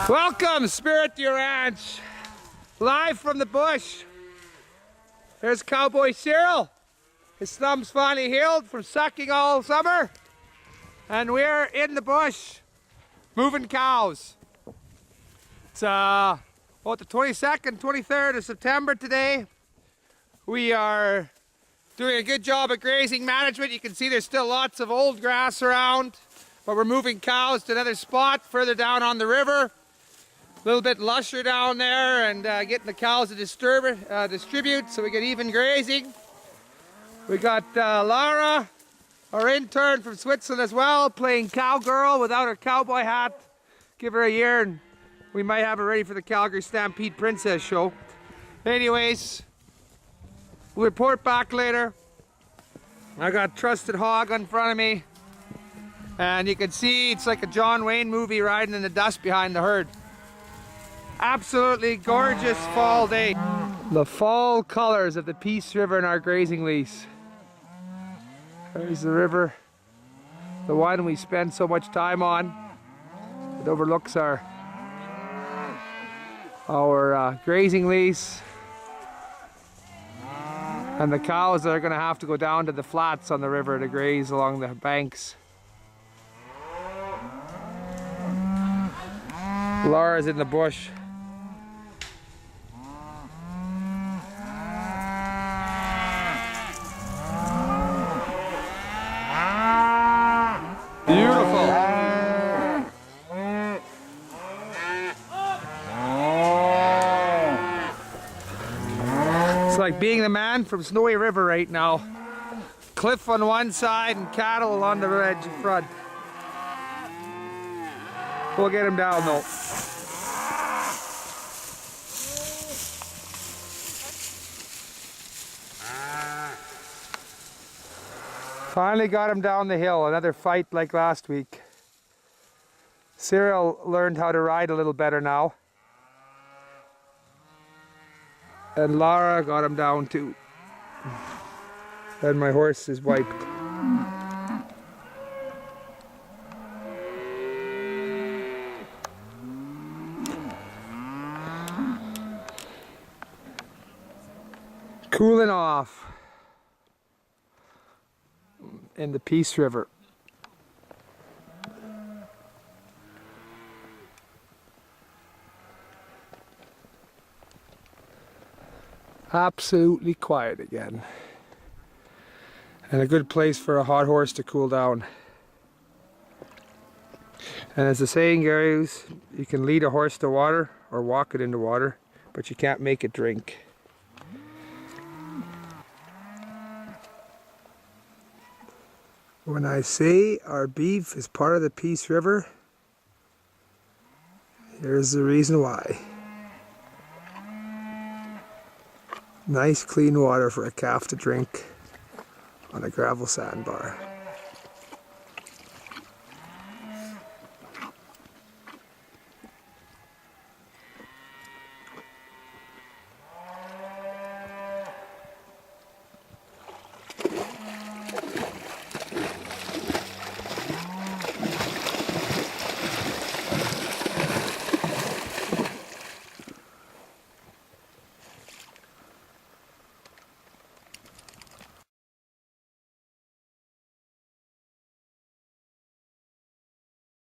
Welcome, Spirit to your ranch. Live from the bush. There's Cowboy Cyril. His thumb's finally healed from sucking all summer. And we're in the bush, moving cows. It's about the 22nd, 23rd of September today. We are doing a good job at grazing management. You can see there's still lots of old grass around, but we're moving cows to another spot further down on the river. A little bit lusher down there, and getting the cows to distribute so we get even grazing. We got Lara, our intern from Switzerland as well, playing cowgirl without her cowboy hat. Give her a year and we might have her ready for the Calgary Stampede Princess show. Anyways, we'll report back later. I got Trusted Hog in front of me, and you can see it's like a John Wayne movie riding in the dust behind the herd. Absolutely gorgeous fall day. The fall colors of the Peace River in our grazing lease. There's the river, the one we spend so much time on. It overlooks our grazing lease. And the cows are going to have to go down to the flats on the river to graze along the banks. Laura's in the bush. Beautiful. It's like being the man from Snowy River right now. Cliff on one side and cattle along the edge in front. We'll get him down though. Finally got him down the hill. Another fight like last week. Cyril learned how to ride a little better now. And Lara got him down too. And my horse is wiped. Cooling off in the Peace River. Absolutely quiet again. And a good place for a hot horse to cool down. And as the saying goes, you can lead a horse to water or walk it into water, but you can't make it drink. When I say our beef is part of the Peace River, here's the reason why. Nice clean water for a calf to drink on a gravel sandbar.